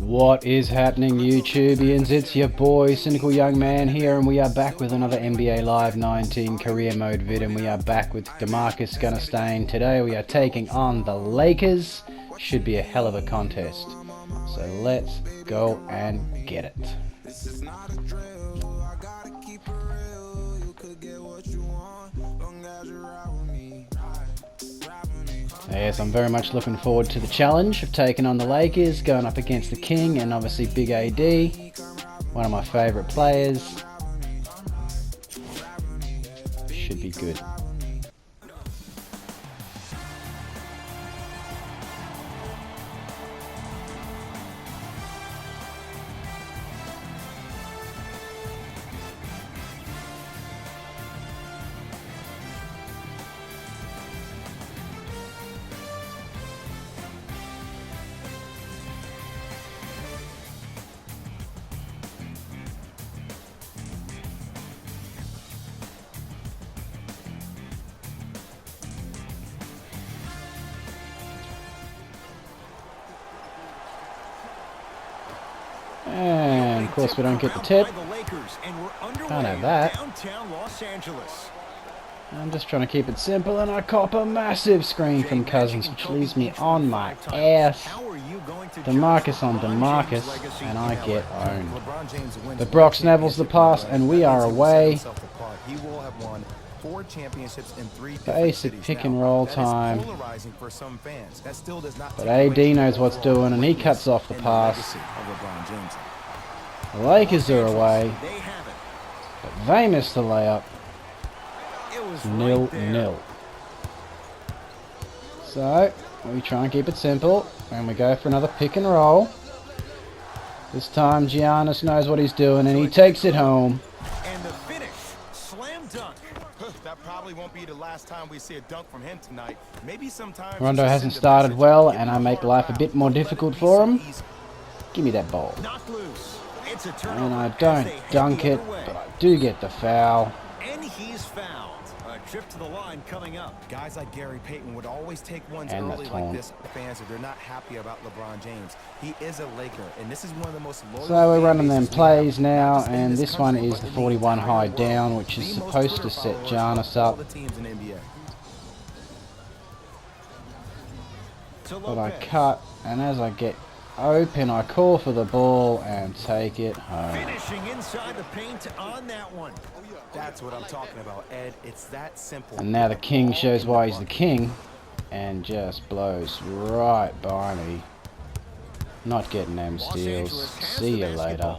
What is happening, YouTubians? It's your boy, Cynical Young Man here, and we are back with another NBA Live 19 career mode vid, and we are back with DeMarcus gonna stain. Today we are taking on the Lakers. Should be a hell of a contest. So let's go and get it. Yes, I'm very much looking forward to the challenge of taking on the Lakers, going up against the King and obviously Big AD, one of my favourite players. Should be good. And of course we don't get the tip. Can't have that. I'm just trying to keep it simple, and I cop a massive screen from Cousins, which leaves me on my ass. DeMarcus on DeMarcus, and I get owned. But Brock snavels the pass, and we are away. Basic pick and roll time. But AD knows what's doing, and he cuts off the pass. The Lakers are away, but they missed the layup. 0-0. So we try and keep it simple, and we go for another pick and roll. This time Giannis knows what he's doing, and he takes it home. And the finish, slam dunk. That probably won't be the last time we see a dunk from him tonight. Maybe sometime. Rondo hasn't started well, and I make life a bit more difficult for him. Give me that ball. And I don't dunk it, but I do get the foul. And he's fouled. A trip to the line coming up. Guys like Gary Payton would always take ones And early like this. Fans, if they're not happy about LeBron James, he is a Laker, and this is one of the most loyal. So we're running them plays now, and this one is the 41 high down, which is supposed to set Giannis up. But I cut, and as I get open, I call for the ball and take it home. Finishing inside the paint on that one. That's what I'm talking about, Ed. It's that simple. And now the King shows why he's the King, and just blows right by me. Not getting them steals. See you later.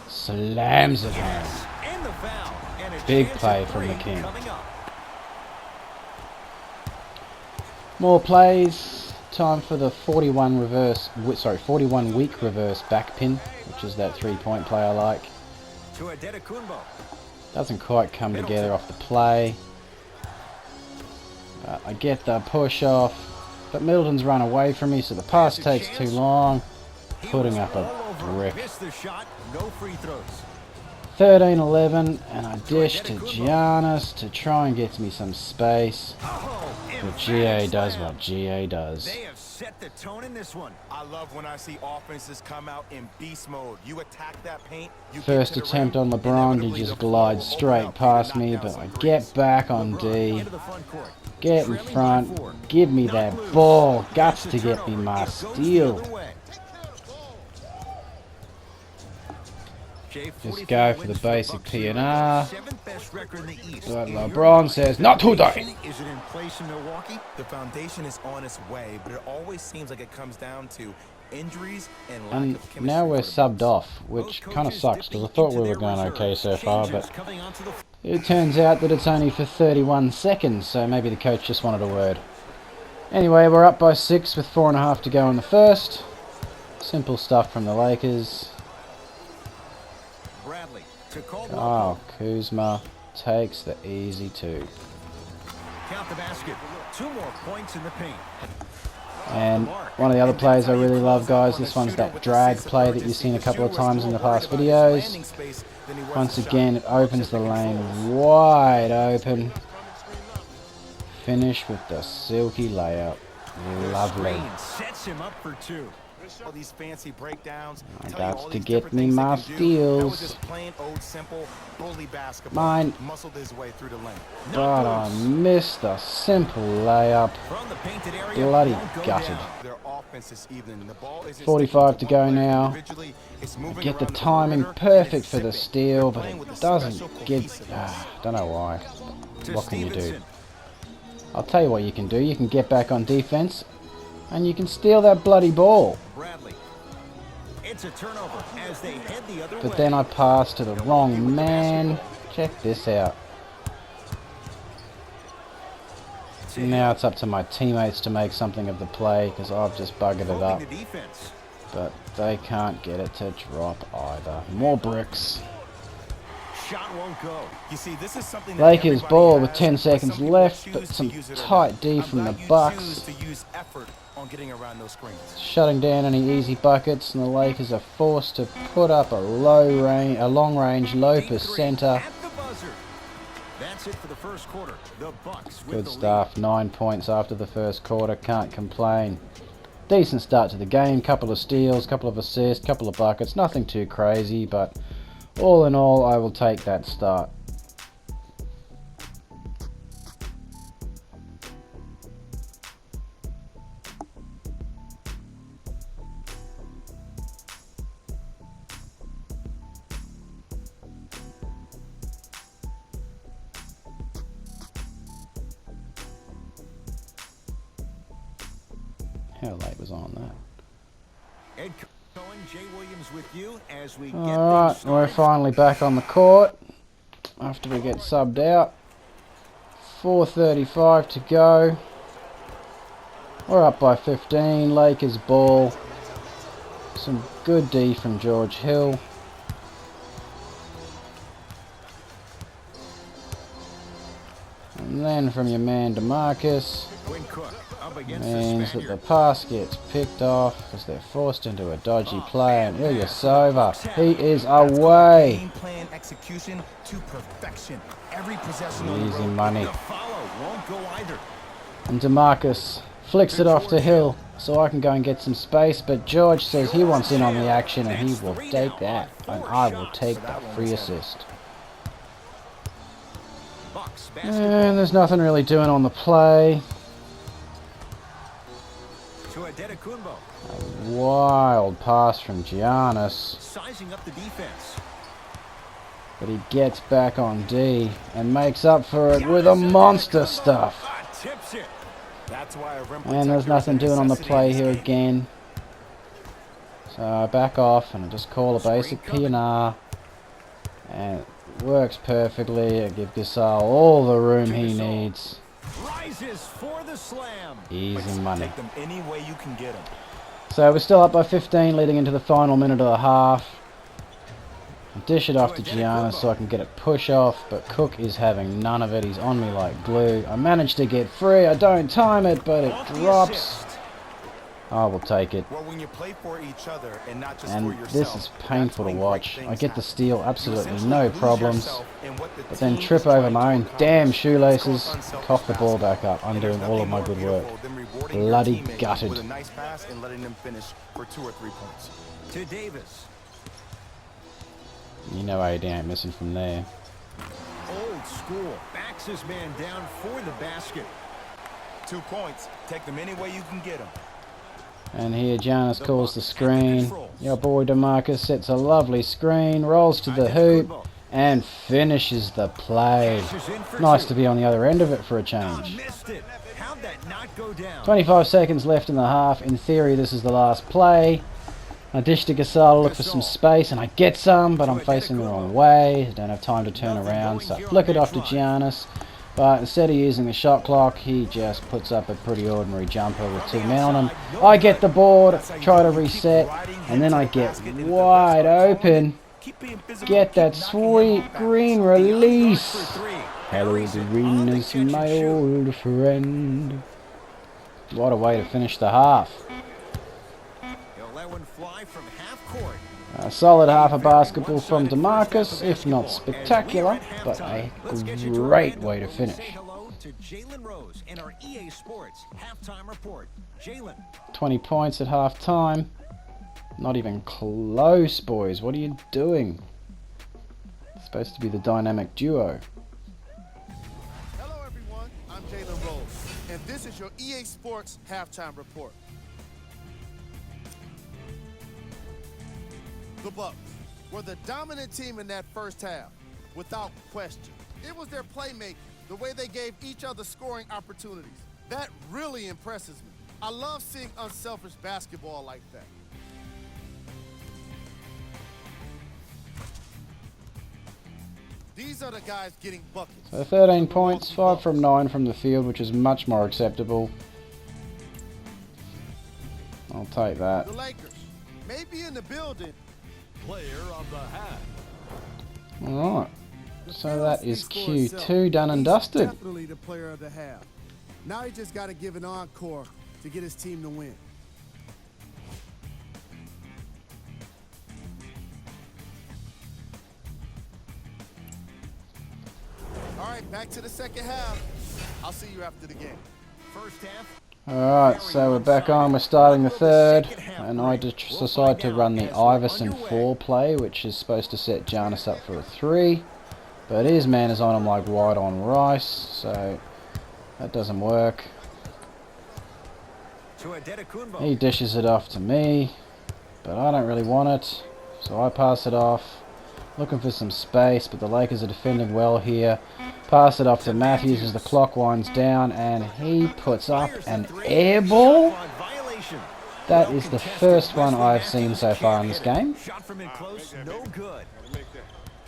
Slams it home. Big play from the King. More plays. Time for the 41 weak reverse back pin, which is that 3-point play I like. Doesn't quite come together off the play. But I get the push off, but Middleton's run away from me, so the pass takes too long. Putting up a brick. 13-11, and I dish to Giannis to try and get me some space. But GA does what GA does. They have set the tone in this one. I love when I see offenses come out in beast mode. You attack that paint. First attempt on LeBron, he just glides straight past me, but I get back on D. Get in front. Give me that ball. Guts to get me my steal. Just go for the basic PNR. But LeBron says, not today. Is it in place in Milwaukee? The foundation is on its way, but it always seems like it comes down to injuries and lack of chemistry. Now we're subbed off, which kind of sucks because I thought we were going okay so far, but it turns out that it's only for 31 seconds, so maybe the coach just wanted a word. Anyway, we're up by 6 with 4.5 to go in the first. Simple stuff from the Lakers. Oh, Kuzma takes the easy 2. Count the basket. 2 more points in the paint. And one of the other plays I really love, guys, this one's that drag play that you've seen a couple of times in the past videos. Once again, it opens the lane wide open. Finish with the silky layup. Lovely. Sets him up for 2. All these fancy breakdowns. I Tell you got all to these get different me things they my can do. That steals. was just plain old simple bully basketball. Mine. Muscled his way through the lane. But I missed a simple layup. From the painted area, Bloody won't go gutted. down. Their offense this evening. The ball isn't 45 to sticking go one player now. individually. It's moving Get the around timing perimeter, and perfect it's for the zipping. steal, They're but playing with a it doesn't special get... cohesiveness. don't know why. To What can you do? Stevenson. I'll tell you what you can do. You can get back on defense, and you can steal that bloody ball. Bradley. It's a turnover as they head the other way. But then I passed to the wrong man. Check this out. Now it's up to my teammates to make something of the play, because I've just buggered it up. The defense. But they can't get it to drop either. More bricks. Shot won't go. You see, this is something that Lakers everybody ball with has, 10 but seconds some people left, choose but to some use it or tight not. D I'm from the glad you Bucks. choose to use effort on getting around those screens. Shutting down any easy buckets, and the Lakers are forced to put up a long range, low Deep three percenter. at the buzzer. That's it for the first quarter. The Bucks with Good the stuff. 9 points after the first quarter. Can't complain. Decent start to the game. Couple of steals, couple of assists, couple of buckets. Nothing too crazy, but all in all, I will take that start. How late was I on that? Ed Cohen, Jay Williams with you as we get Alright, things we're started. finally back on the court after we get subbed out. 4:35 to go. We're up by 15. Lakers ball. Some good D from George Hill. And then from your man DeMarcus. Quinn Cook up against the Means that Spaniard. the pass gets picked off because they're forced into a dodgy play, and Ilyasova, he is away. Game plan execution to perfection. Every possession on the Easy road. money. The follow won't go either. And DeMarcus flicks it off to Hill so I can go and get some space, but George says he wants in on the action and he will take that, and I will take the free assist. Bucks And basketball there's nothing really doing on the play. to Adetokunbo. Wild pass from Giannis, Sizing up the defense. but he gets back on D and makes up for it with a monster stuff. Tips it. That's why a rim And there's protector nothing is a doing on the necessity play in this here game. again. So I back off and I just call a basic P&R. And it works perfectly. I give Gasol all the room he needs. Rises for the slam. Easy money. Take them any way you can get them. So we're still up by 15 leading into the final minute of the half. I dish it off to Giannis so I can get a push off, but Cook is having none of it. He's on me like glue. I managed to get free. I don't time it, but it drops. I will take it. Well, when you play for each other and not just And for yourself, this is painful to that's when watch. great I things get the happen. steal, You absolutely essentially no lose problems. yourself in what the But then team trip is over trying my to own accomplish. damn It's shoelaces, called unselfish cough the ball basketball. back up, And there's undoing all of nothing my more good work. beautiful than rewarding your Bloody teammate gutted. with a nice pass and letting them finish for 2 or 3 points. To Davis. You know AD ain't missing from there. Old school. Backs his man down for the basket. 2 points. Take them any way you can get them. And here Giannis calls the screen. Your boy DeMarcus sets a lovely screen, rolls to the hoop, and finishes the play. Nice to be on the other end of it for a change. Missed it. How'd that not go down? 25 seconds left in the half. In theory, this is the last play. I dish to Gasol, look for some space, and I get some, but I'm facing the wrong way. I don't have time to turn around, so I flick it off to Giannis. But instead of using the shot clock, he just puts up a pretty ordinary jumper with 2 men on him. I get the board, try to reset, and then I get wide open. Get that sweet green release. Hello, Green's my old friend. What a way to finish the half. He'll let one fly from half court. A solid half of basketball from DeMarcus, if not spectacular, but a great way to finish. Say hello to Jalen Rose in our EA Sports halftime report. Jalen. 20 points at half time. Not even close, boys. What are you doing? It's supposed to be the dynamic duo. Hello, everyone. I'm Jalen Rose, and this is your EA Sports Halftime Report. The Bucks were the dominant team in that first half, without question. It was their playmaking, the way they gave each other scoring opportunities. That really impresses me. I love seeing unselfish basketball like that. These are the guys getting buckets. So 13 points, 5 from 9 from the field, which is much more acceptable. I'll take that. The Lakers may be in the building. Player of the half. Alright, so that is Q2 done and dusted. Definitely the player of the half. Now he just got to give an encore to get his team to win. All right, back to the second half. I'll see you after the game. First half. Alright, so we're back on, we're starting the third, and I just decided to run the Iverson 4 play, which is supposed to set Giannis up for a 3, but his man is on him like white on rice, so that doesn't work. He dishes it off to me, but I don't really want it, so I pass it off. Looking for some space, but the Lakers are defending well here. Pass it off to Matthews as the clock winds down, and he puts up an air ball. That is the first one I've seen so far in this game.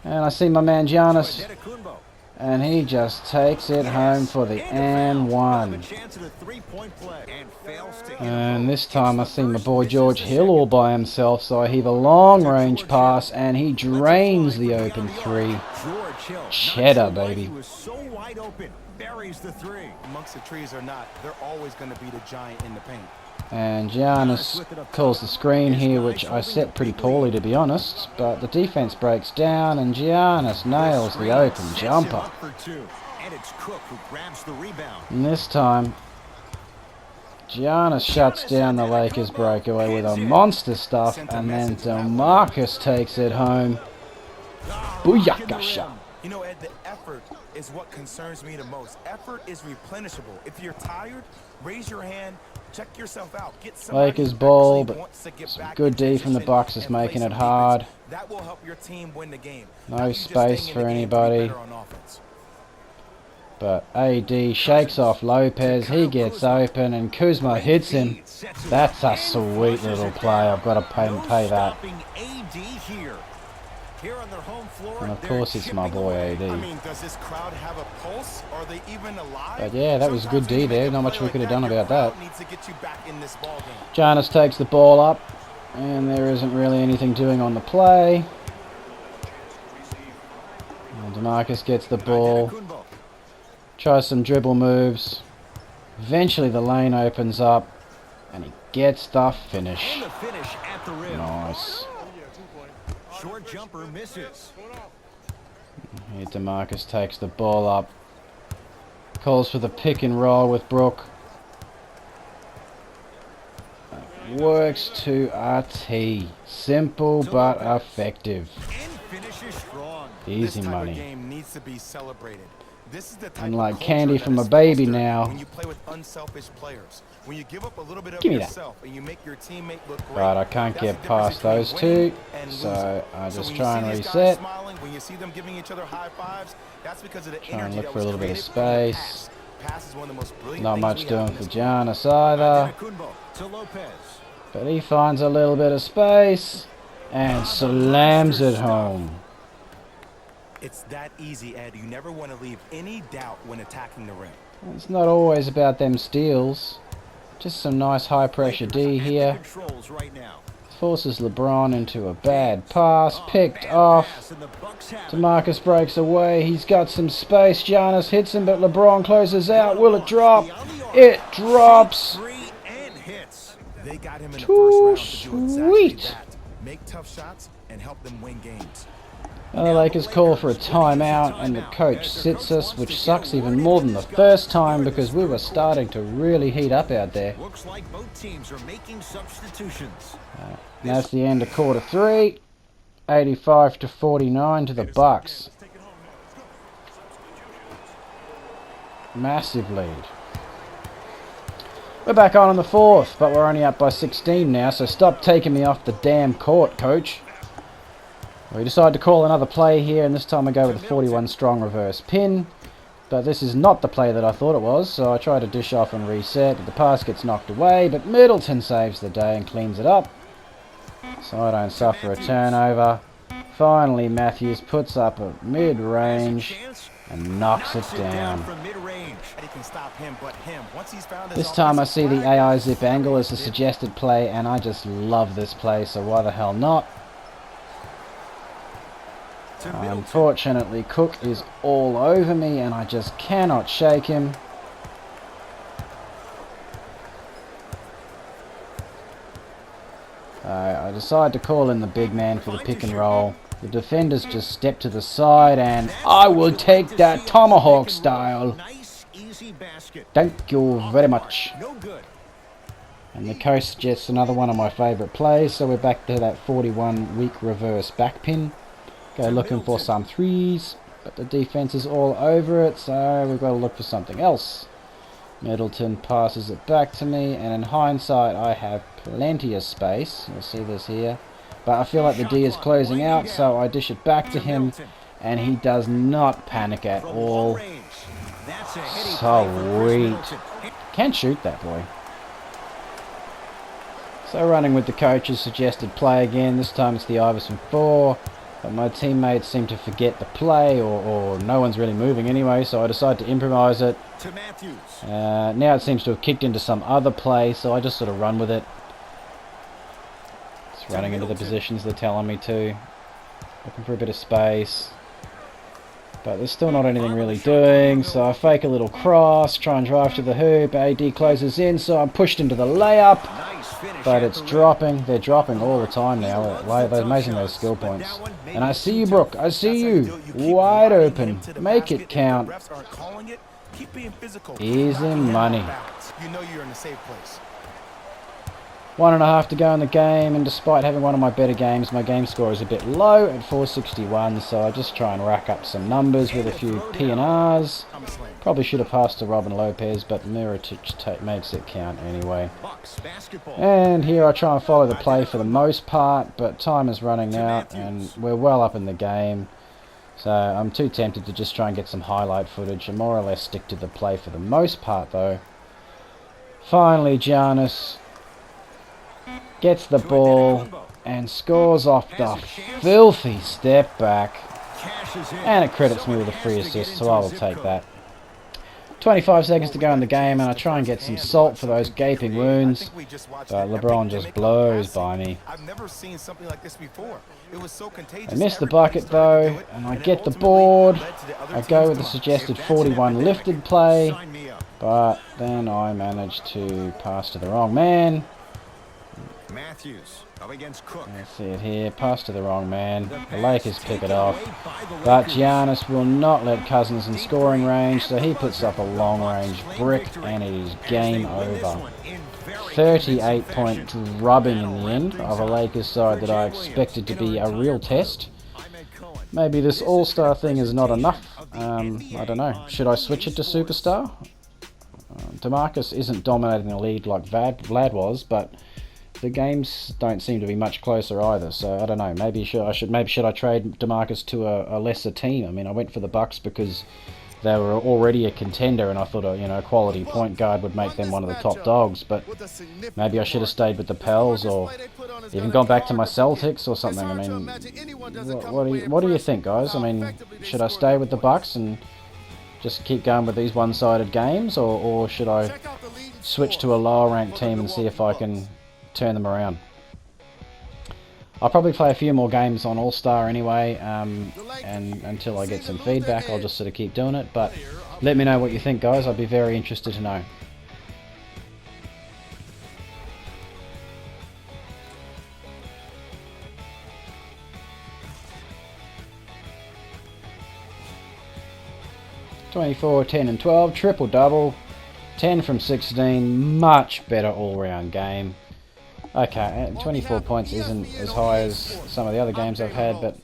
And I see my man Giannis, and he just takes it home for the and one. And this time I see my boy George Hill all by himself, so I heave a long range pass and he drains the open 3. Cheddar, baby. Amongst the trees or not, they're always going to be the giant in the paint. And Giannis calls the screen here, which I set pretty poorly to be honest, but the defense breaks down and Giannis nails the open jumper. And this time Giannis shuts down the Lakers breakaway with a monster stuff, and then DeMarcus takes it home. Booyaka shot. You know, Ed, the effort is what concerns me the most. Effort is replenishable. If you're tired, raise your hand, check yourself out. Get Lakers ball, but some good D from the Bucks is making it hard. That will help your team win the game. No space for anybody. But AD shakes off Lopez, he gets open, and Kuzma hits him. That's a sweet little play, I've got to pay that. And of course it's my boy AD. But yeah, that was a good D there, not much we could have done about that. Giannis takes the ball up, and there isn't really anything doing on the play. And DeMarcus gets the ball. Tries some dribble moves. Eventually the lane opens up and he gets the finish. Nice. Short jumper misses. Here DeMarcus takes the ball up. Calls for the pick and roll with Brook. Works to a T. Simple but effective. Easy money. Game needs to be celebrated. This is the type I'm of like culture candy that from is a baby fostered now. When you play with unselfish players, when you give up a little bit of Give me that. yourself and you make your teammate look great. But I can't That's get the difference past those between two, winning and so losing. I just when try you and see these guys reset. smiling, when you see them giving each other high fives, that's because of the Try and energy look that for a was little bit of created when you space. pass is one of the most brilliant Not things much we have doing in for this game. Giannis either. To Lopez. But he finds a little bit of space and slams it home. It's that easy, Ed. You never want to leave any doubt when attacking the rim. It's not always about them steals. Just some nice high pressure D here. Forces LeBron into a bad pass. Picked off. DeMarcus breaks away. He's got some space. Giannis hits him, but LeBron closes out. Will it drop? It drops. They got him in the Too first round to do exactly sweet. that. Make tough shots and help them win games. The Lakers call for a timeout and the coach sits us, which sucks even more than the first time because we were starting to really heat up out there. Looks like both teams are making substitutions. And that's the end of quarter 3. 85-49 to the Bucks. Massive lead. We're back on in the 4th, but we're only up by 16 now, so stop taking me off the damn court, coach. We decide to call another play here, and this time I go with a 41 strong reverse pin. But this is not the play that I thought it was, so I try to dish off and reset. The pass gets knocked away, but Middleton saves the day and cleans it up. So I don't suffer a turnover. Finally, Matthews puts up a mid-range and knocks it down. This time I see the AI zip angle as a suggested play, and I just love this play, so why the hell not? Unfortunately, Cook is all over me and I just cannot shake him. I decide to call in the big man for the pick and roll. The defenders just step to the side and I will take that tomahawk style. Thank you very much. And the coach suggests another one of my favourite plays, so we're back to that 41 weak reverse back pin. Go looking for some threes, but the defense is all over it, so we've got to look for something else. Middleton passes it back to me, and in hindsight I have plenty of space. You'll see this here. But I feel like the D is closing out, so I dish it back to him, and he does not panic at all. Sweet. Can't shoot that boy. So running with the coach's suggested play again. This time it's the Iverson 4. But my teammates seem to forget the play, or no one's really moving anyway, so I decide to improvise it. Now it seems to have kicked into some other play, so I just sort of run with it. It's running into the positions they're telling me to. Looking for a bit of space. But there's still not anything really doing, so I fake a little cross, try and drive to the hoop. AD closes in, so I'm pushed into the layup. But it's dropping. They're dropping all the time now. They're amazing, those skill points. And I see you, Brooke. I see you. Wide open. Make it count. Easy money. 1.5 to go in the game, and despite having one of my better games, my game score is a bit low at 461, so I just try and rack up some numbers with a few P&Rs. Probably should have passed to Robin Lopez, but Mirotic makes it count anyway. And here I try and follow the play for the most part, but time is running out, and we're well up in the game. So I'm too tempted to just try and get some highlight footage and more or less stick to the play for the most part, though. Finally, Giannis gets the ball and scores off the filthy step back, and it credits me with a free assist, so I will take that. 25 seconds to go in the game, and I try and get some salt for those gaping wounds, but LeBron just blows by me. I miss the bucket though, and I get the board. I go with the suggested 41 lifted play, but then I manage to pass to the wrong man. Matthews up against Cook. I see it here. Pass to the wrong man. The Lakers pick it off. But Giannis will not let Cousins in scoring range, so he puts up a long-range brick, and it is game over. 38-point drubbing in the end of a Lakers side that I expected to be a real test. Maybe this all-star thing is not enough. I don't know. Should I switch it to superstar? DeMarcus isn't dominating the lead like Vlad was, but the games don't seem to be much closer either, so I don't know. Maybe should I trade DeMarcus to a lesser team? I mean, I went for the Bucks because they were already a contender, and I thought a quality point guard would make them one of the top dogs. But maybe I should have stayed with the Pels, or even gone back to my Celtics or something. I mean, what do you think, guys? I mean, should I stay with the Bucks and just keep going with these one-sided games, or should I switch to a lower-ranked team and see if I can turn them around? I'll probably play a few more games on All-Star anyway, and until I get some feedback I'll just sort of keep doing it, but let me know what you think, guys. I'd be very interested to know. 24, 10 and 12, triple double, 10 from 16, much better all-round game. Okay, 24 points isn't as high as some of the other games I've had, but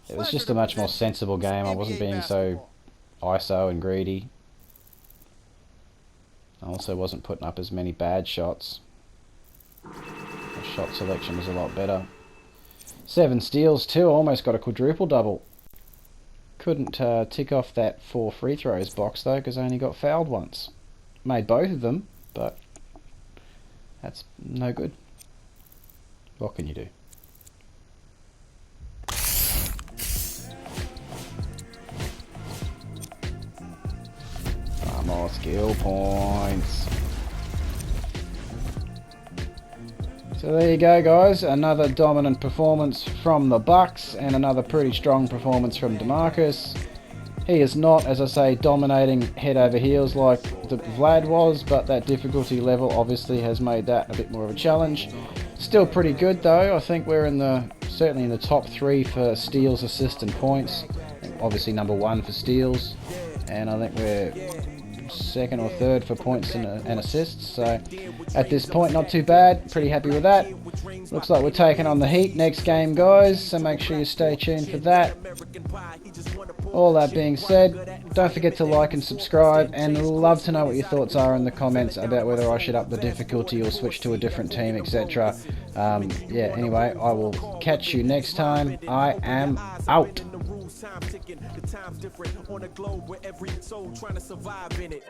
it was just a much more sensible game. I wasn't being so ISO and greedy. I also wasn't putting up as many bad shots. The shot selection was a lot better. 7 steals too, almost got a quadruple double. Couldn't tick off that 4 free throws box though, because I only got fouled once. Made both of them, but that's no good. What can you do? More skill points. So there you go, guys. Another dominant performance from the Bucks and another pretty strong performance from DeMarcus. He is not, as I say, dominating head over heels like Vlad was, but that difficulty level obviously has made that a bit more of a challenge. Still pretty good though. I think we're certainly in the top 3 for steals, assists and points. Obviously number 1 for steals, and I think we're second or third for points and assists, so at this point not too bad. Pretty happy with that. Looks like we're taking on the Heat next game, guys, so make sure you stay tuned for that. All that being said, don't forget to like and subscribe, and love to know what your thoughts are in the comments about whether I should up the difficulty or switch to a different team, etc. Yeah, anyway, I will catch you next time. I am out. Time ticking, the time's different on a globe where every soul trying to survive in it.